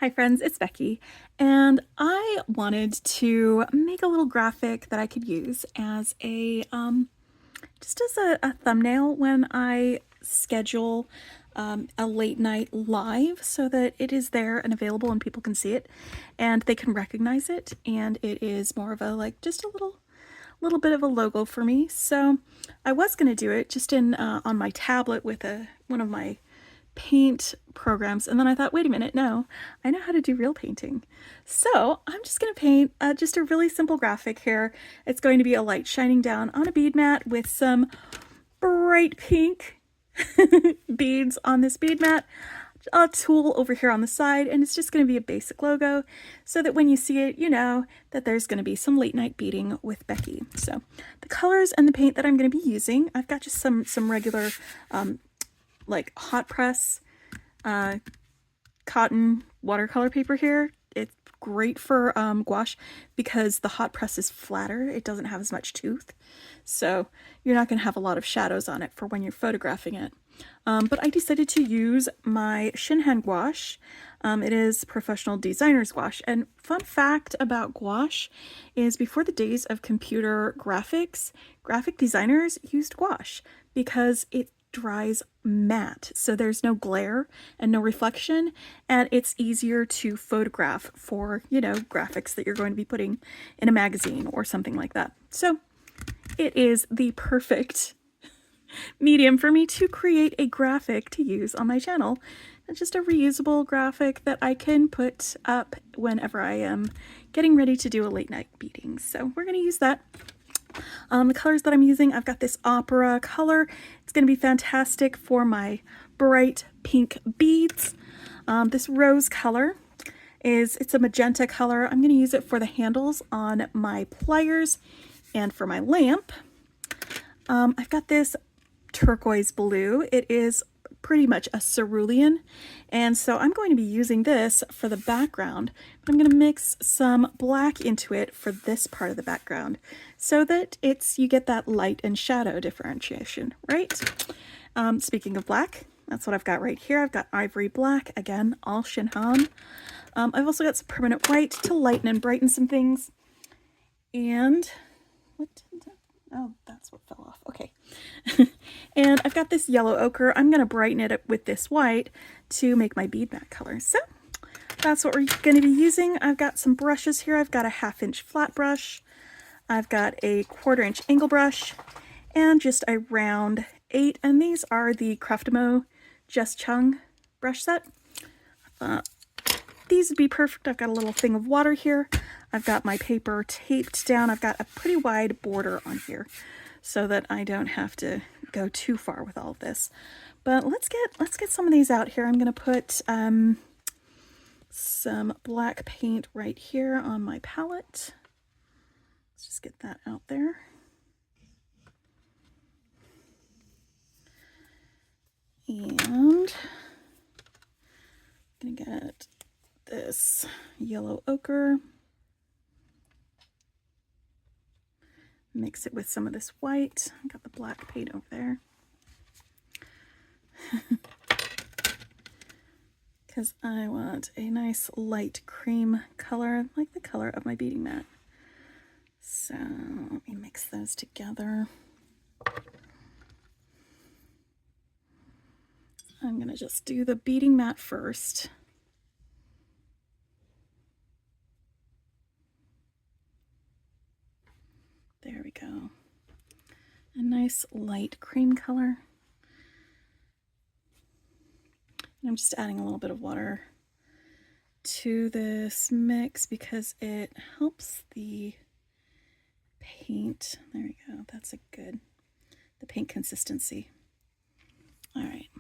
Hi friends, it's Becky, and I wanted to make a little graphic that I could use as just as a thumbnail when I schedule a late night live so that it is there and available and people can see it and they can recognize it, and it is more of a just a little bit of a logo for me. So I was going to do it just in on my tablet with one of my paint programs, and then I thought, wait a minute, no, I know how to do real painting. So I'm just going to paint just a really simple graphic here. It's going to be a light shining down on a bead mat with some bright pink beads on this bead mat, a tool over here on the side, and it's just going to be a basic logo so that when you see it, you know that there's going to be some late night beading with Becky. So the colors and the paint that I'm going to be using, I've got just some regular like hot press cotton watercolor paper here. It's great for gouache because the hot press is flatter. It doesn't have as much tooth. So you're not going to have a lot of shadows on it for when you're photographing it. But I decided to use my Shinhan gouache. It is professional designer's gouache. And fun fact about gouache is before the days of computer graphics, graphic designers used gouache because it dries matte, so there's no glare and no reflection, and it's easier to photograph for, you know, graphics that you're going to be putting in a magazine or something like that. So it is the perfect medium for me to create a graphic to use on my channel. It's just a reusable graphic that I can put up whenever I am getting ready to do a late night beading. So we're going to use that. The colors that I'm using, I've got this opera color. It's going to be fantastic for my bright pink beads. This rose color it's a magenta color. I'm going to use it for the handles on my pliers and for my lamp. I've got this turquoise blue. It is pretty much a cerulean, and so I'm going to be using this for the background, but I'm going to mix some black into it for this part of the background so that you get that light and shadow differentiation, right? Speaking of black, that's what I've got right here. I've got ivory black, again, all Shinhan. I've also got some permanent white to lighten and brighten some things. And oh, that's what fell off. Okay. And I've got this yellow ochre. I'm going to brighten it up with this white to make my bead mat color. So that's what we're going to be using. I've got some brushes here. I've got a 1/2-inch flat brush. I've got a 1/4-inch angle brush and just a round 8. And these are the Craftimo Just Chung brush set. These would be perfect. I've got a little thing of water here. I've got my paper taped down. I've got a pretty wide border on here so that I don't have to go too far with all of this. But let's get some of these out here. I'm going to put some black paint right here on my palette. Let's just get that out there. And I'm going to get this yellow ochre. Mix it with some of this white. I've got the black paint over there. Because I want a nice light cream color, like the color of my beading mat. So let me mix those together. I'm going to just do the beading mat first. There we go. A nice light cream color. And I'm just adding a little bit of water to this mix because it helps the paint. There we go. That's the paint consistency. All right.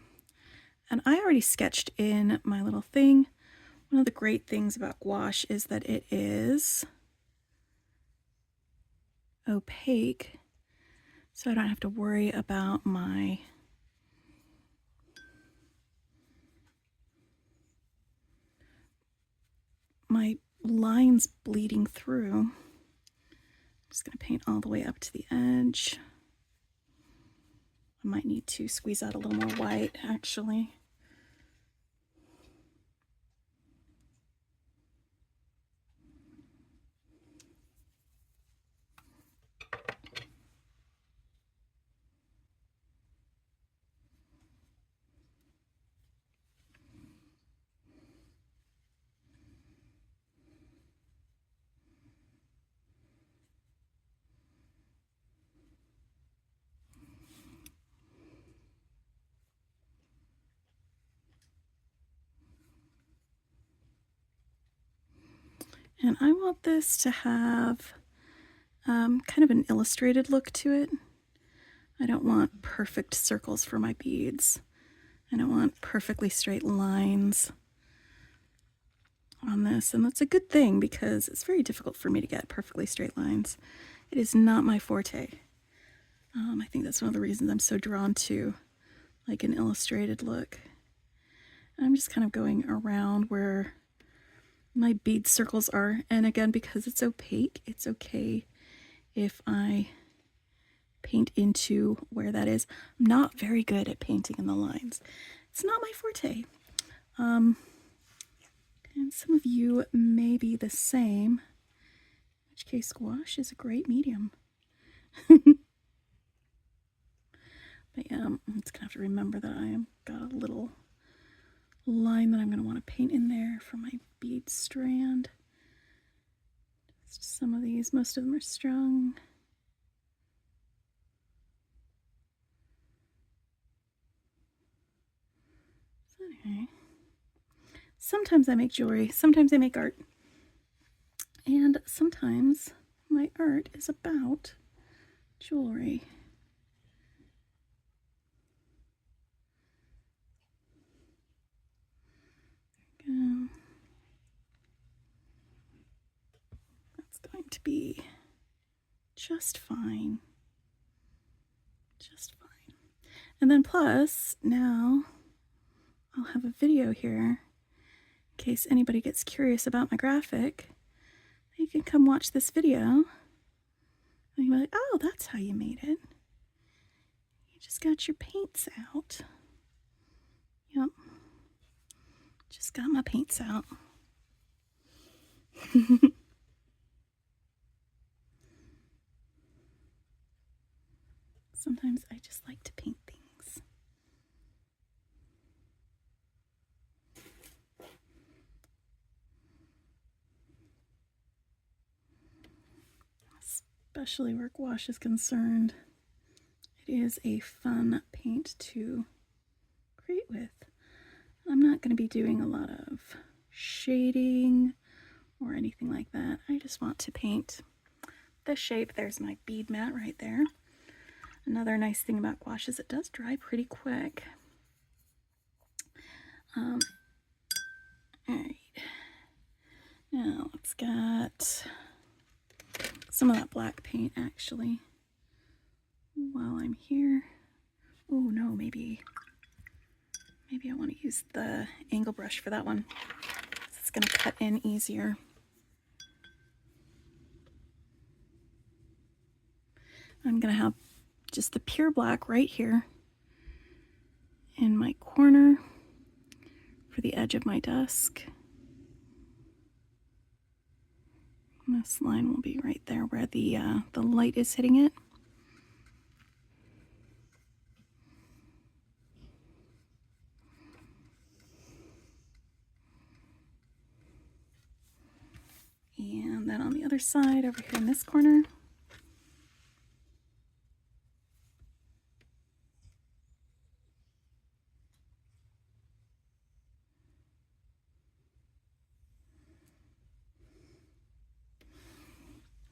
And I already sketched in my little thing. One of the great things about gouache is that it is opaque, so I don't have to worry about my lines bleeding through. I'm just going to paint all the way up to the edge. I might need to squeeze out a little more white, actually. And I want this to have kind of an illustrated look to it. I don't want perfect circles for my beads. I don't want perfectly straight lines on this, and that's a good thing because it's very difficult for me to get perfectly straight lines. It is not my forte. I think that's one of the reasons I'm so drawn to like an illustrated look. And I'm just kind of going around where my bead circles are, and again, because it's opaque, it's okay if I paint into where that is. I'm not very good at painting in the lines. It's not my forte. And some of you may be the same, in which case gouache is a great medium. But yeah, I'm just gonna have to remember that I have got a little line that I'm gonna want to paint in there for my bead strand. Just some of these, most of them are strung. So anyway, sometimes I make jewelry, sometimes I make art, and sometimes my art is about jewelry. Go. That's going to be just fine. Just fine. And then plus, now I'll have a video here in case anybody gets curious about my graphic. You can come watch this video and you'll be like, oh, that's how you made it. You just got your paints out. Yep. Just got my paints out. Sometimes I just like to paint things. Especially where gouache is concerned. It is a fun paint to create with. I'm not going to be doing a lot of shading or anything like that. I just want to paint the shape. There's my bead mat right there. Another nice thing about gouache is it does dry pretty quick. All right. Now it's got some of that black paint actually. While I'm here. Oh no, maybe I want to use the angle brush for that one. It's going to cut in easier. I'm going to have just the pure black right here in my corner for the edge of my desk. And this line will be right there where the light is hitting it. And then on the other side, over here in this corner,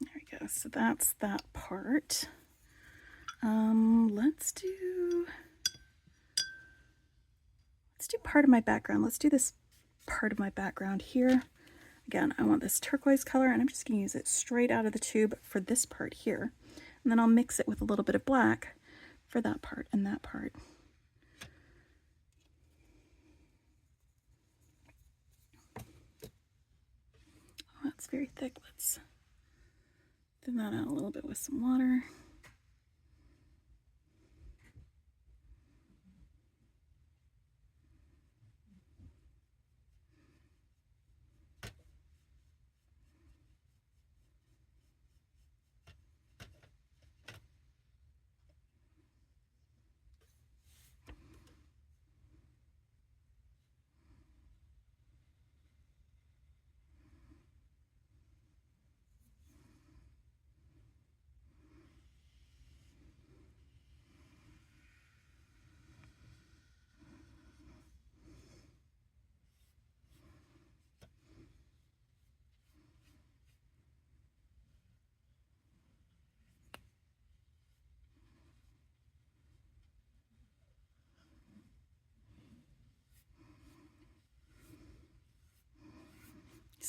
there we go. So that's that part. Let's do part of my background. Let's do this part of my background here. Again, I want this turquoise color, and I'm just going to use it straight out of the tube for this part here. And then I'll mix it with a little bit of black for that part and that part. Oh, that's very thick. Let's thin that out a little bit with some water.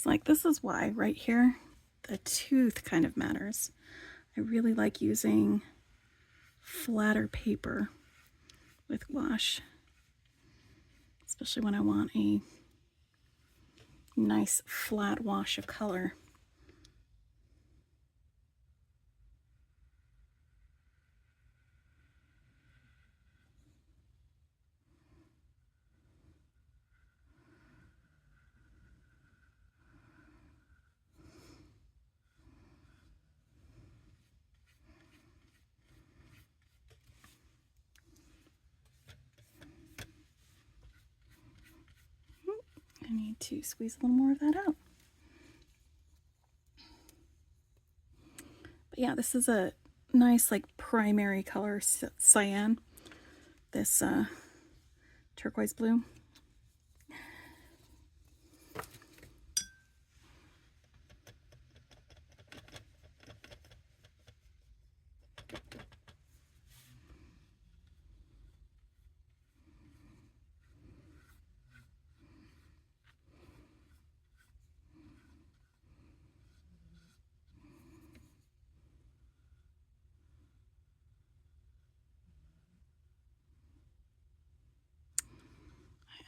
looks like. This is why right here, the tooth kind of matters. I really like using flatter paper with gouache, especially when I want a nice flat wash of color. I need to squeeze a little more of that out. But yeah, this is a nice like primary color cyan, this turquoise blue.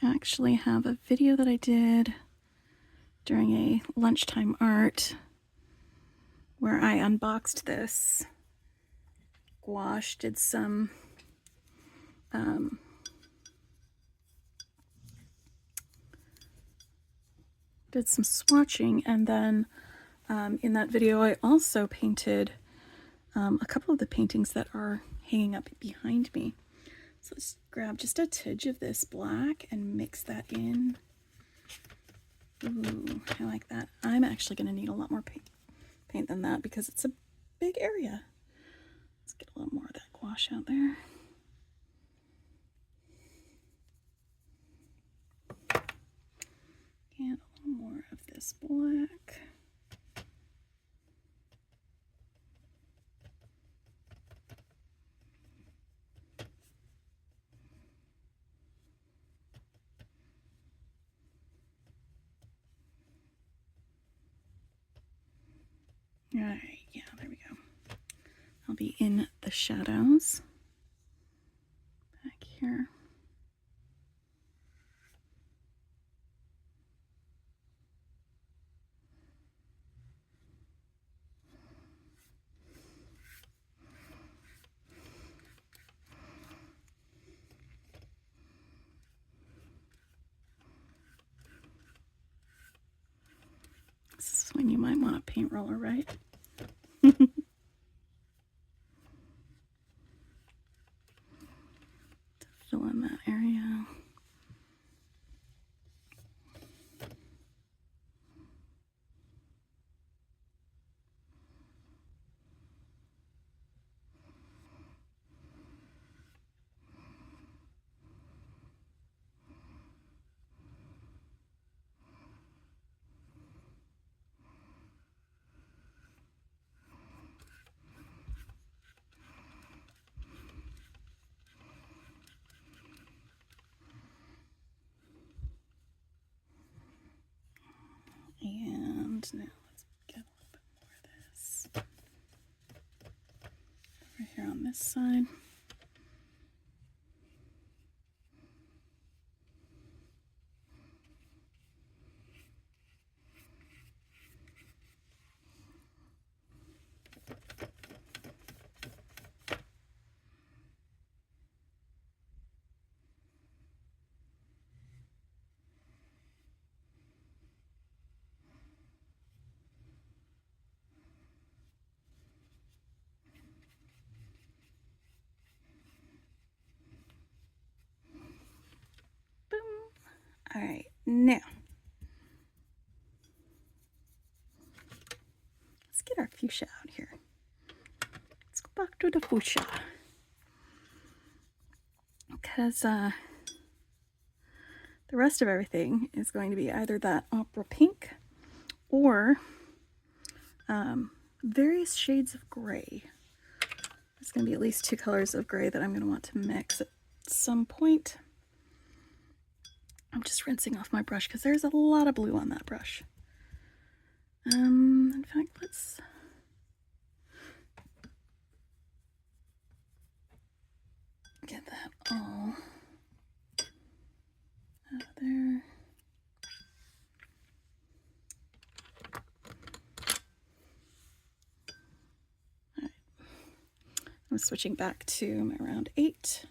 I actually have a video that I did during a lunchtime art where I unboxed this gouache, did some swatching, and then in that video I also painted a couple of the paintings that are hanging up behind me. So let's grab just a tidge of this black and mix that in. Ooh, I like that. I'm actually going to need a lot more paint than that because it's a big area. Let's get a little more of that gouache out there. And a little more of this black. All right, yeah, there we go. I'll be in the shadows back here. This is when you might want a paint roller, right? Fill in that area. And now let's get a little bit more of this over here on this side. All right, now let's get our fuchsia out here. Let's go back to the fuchsia because the rest of everything is going to be either that opera pink or various shades of gray. There's going to be at least 2 colors of gray that I'm going to want to mix at some point. I'm just rinsing off my brush because there's a lot of blue on that brush. In fact, let's get that all out of there. All right. I'm switching back to my round 8.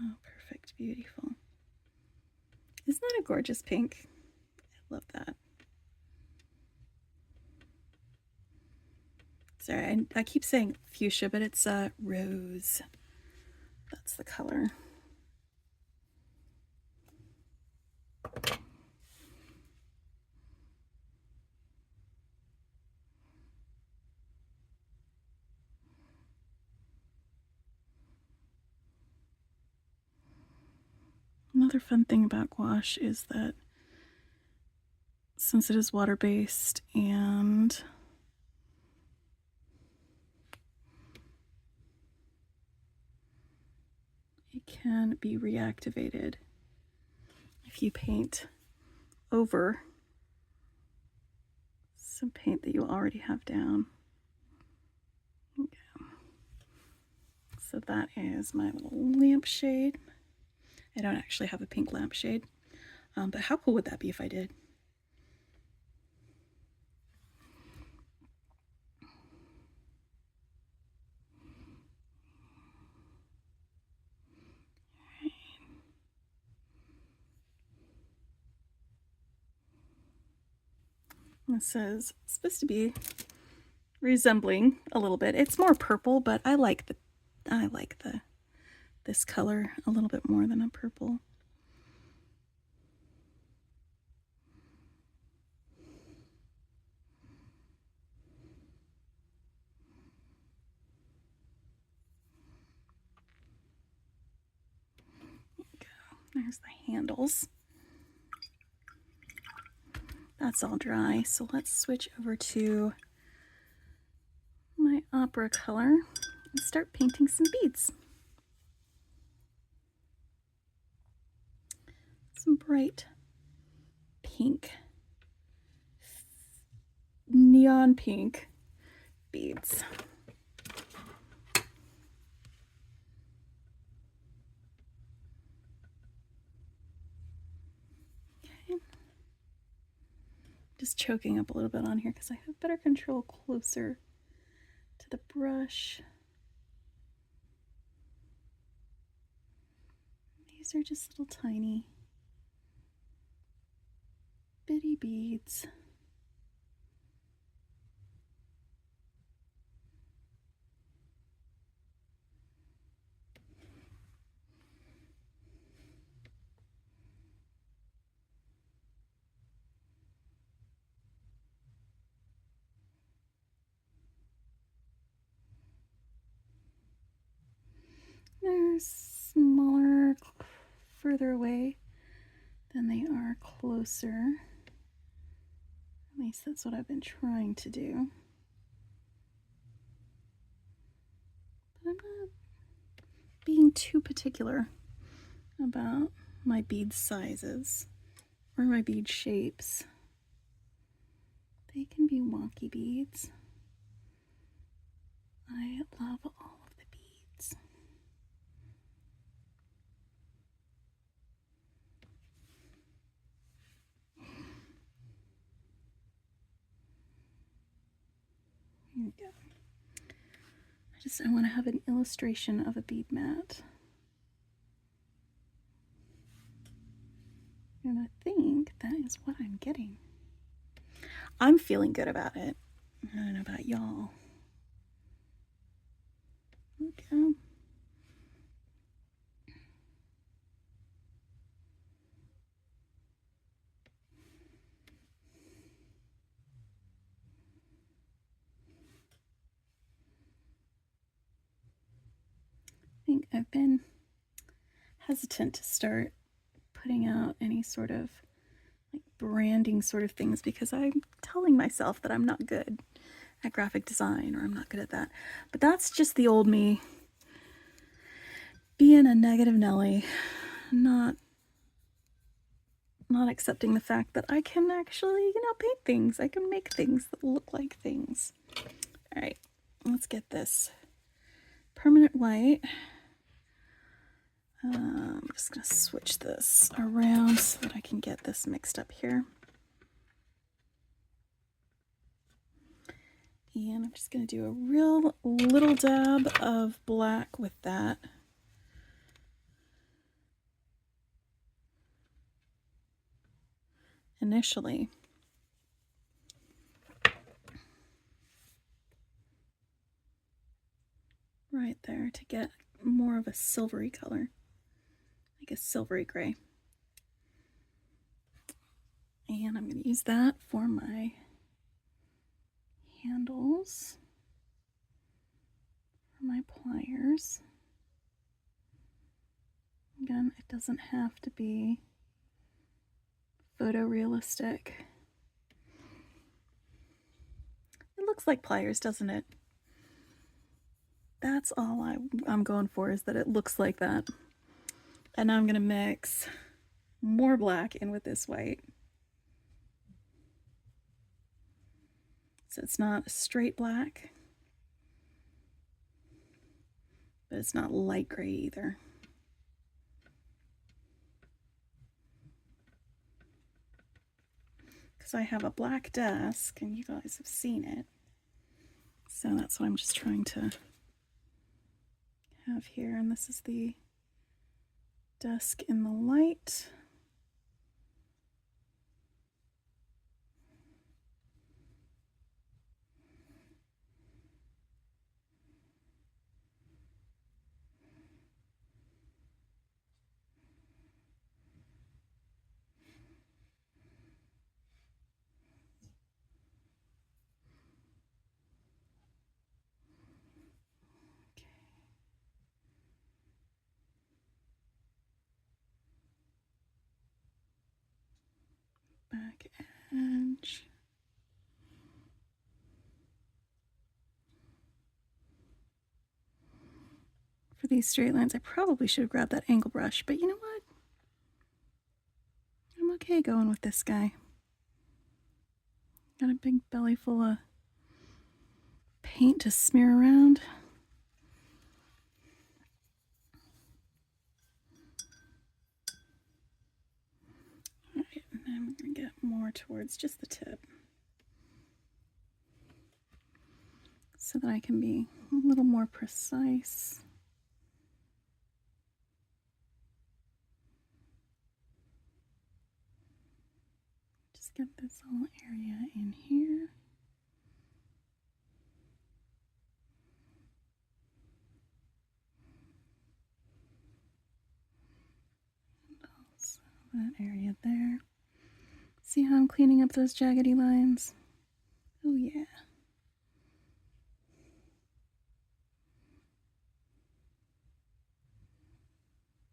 Oh, perfect, beautiful. Isn't that a gorgeous pink? I love that. Sorry, I keep saying fuchsia, but it's rose. That's the color. Another fun thing about gouache is that since it is water-based and it can be reactivated if you paint over some paint that you already have down. Okay. So that is my little lampshade. I don't actually have a pink lampshade, but how cool would that be if I did? This says it's supposed to be resembling a little bit. It's more purple, but I like this color a little bit more than a purple. There we go. There's the handles. That's all dry, so let's switch over to my opera color and start painting some beads. Some bright pink, neon pink beads. Okay. Just choking up a little bit on here because I have better control closer to the brush. These are just little tiny bitty beads. They're smaller further away than they are closer. At least that's what I've been trying to do. But I'm not being too particular about my bead sizes or my bead shapes. They can be wonky beads. I love all of the beads. Here we go. I want to have an illustration of a bead mat. And I think that is what I'm getting. I'm feeling good about it. I don't know about y'all. Okay. I think I've been hesitant to start putting out any sort of like branding sort of things because I'm telling myself that I'm not good at graphic design, or I'm not good at that. But that's just the old me being a negative Nelly, not accepting the fact that I can actually, you know, paint things. I can make things that look like things. All right, let's get this permanent white. I'm just gonna switch this around so that I can get this mixed up here. And I'm just gonna do a real little dab of black with that. Initially. Right there to get more of a silvery color, like a silvery gray. And I'm going to use that for my handles, for my pliers. Again, it doesn't have to be photorealistic. It looks like pliers, doesn't it? That's all I'm going for, is that it looks like that. And now I'm going to mix more black in with this white. So it's not a straight black, but it's not light gray either. Because I have a black desk, and you guys have seen it. So that's what I'm just trying to have here. And this is the desk in the light. Back edge. For these straight lines, I probably should have grabbed that angle brush, but you know what? I'm okay going with this guy. Got a big belly full of paint to smear around. All right, and then I'm going to get more towards just the tip, so that I can be a little more precise. Just get this whole area in here. And also that area there. See how I'm cleaning up those jaggedy lines? Oh yeah.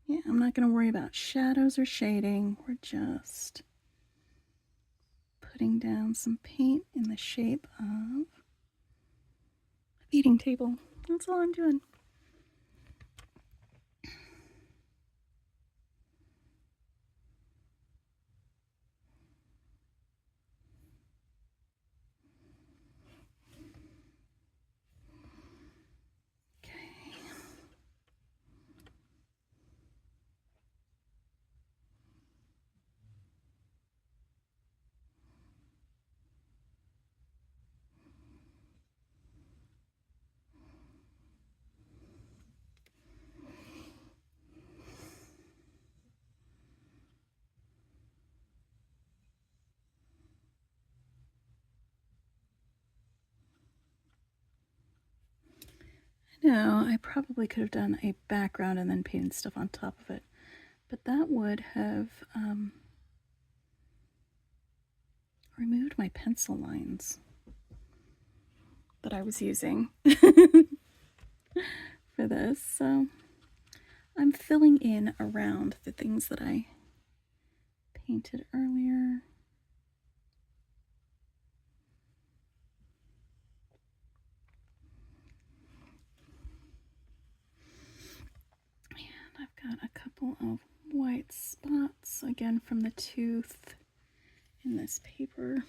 Yeah, I'm not going to worry about shadows or shading. We're just putting down some paint in the shape of a eating table. That's all I'm doing. No, I probably could have done a background and then painted stuff on top of it, but that would have removed my pencil lines that I was using for this. So I'm filling in around the things that I painted earlier. again from the tooth in this paper.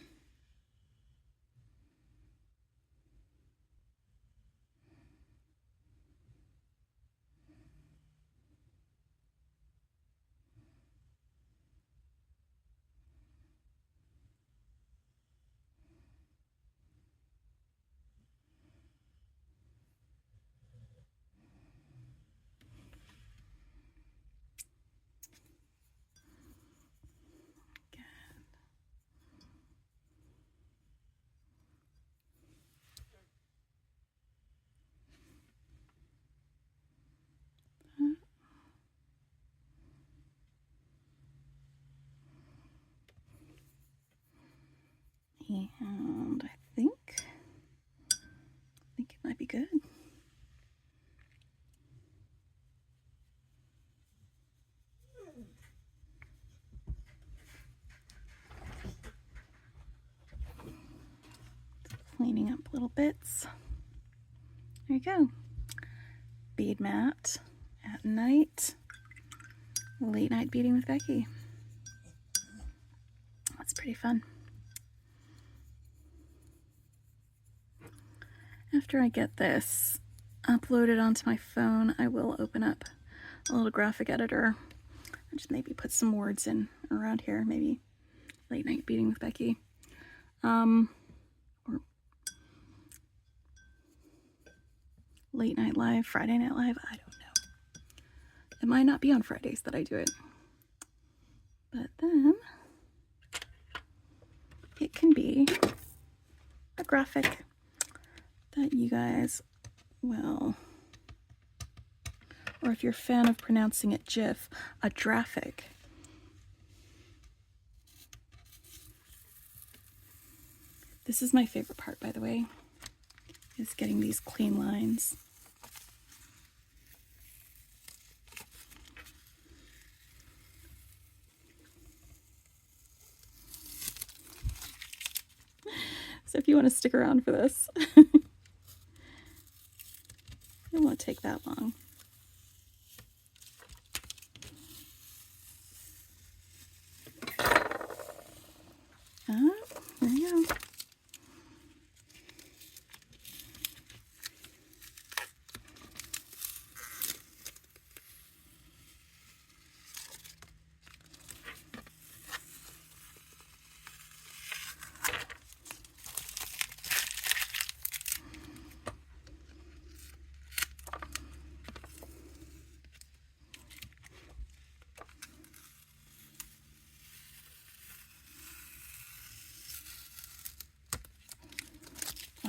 And I think it might be good. Cleaning up little bits. There you go. Bead mat at night. Late night beading with Becky. That's pretty fun. After I get this uploaded onto my phone, I will open up a little graphic editor and just maybe put some words in around here, maybe late night beading with Becky, or late night live, Friday night live, I don't know. It might not be on Fridays that I do it, but then it can be a graphic that you guys will, or if you're a fan of pronouncing it GIF, a graphic. This is my favorite part, by the way, is getting these clean lines. So if you want to stick around for this, it won't take that long. There you go.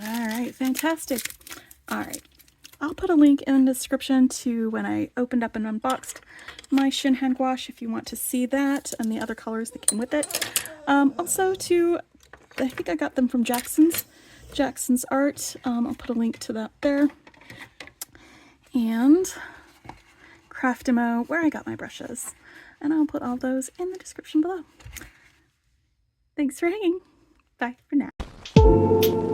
Alright, fantastic. Alright, I'll put a link in the description to when I opened up and unboxed my Shinhan gouache if you want to see that and the other colors that came with it. Also to, I think I got them from Jackson's Art. I'll put a link to that there. And Craft Demo, where I got my brushes. And I'll put all those in the description below. Thanks for hanging. Bye for now.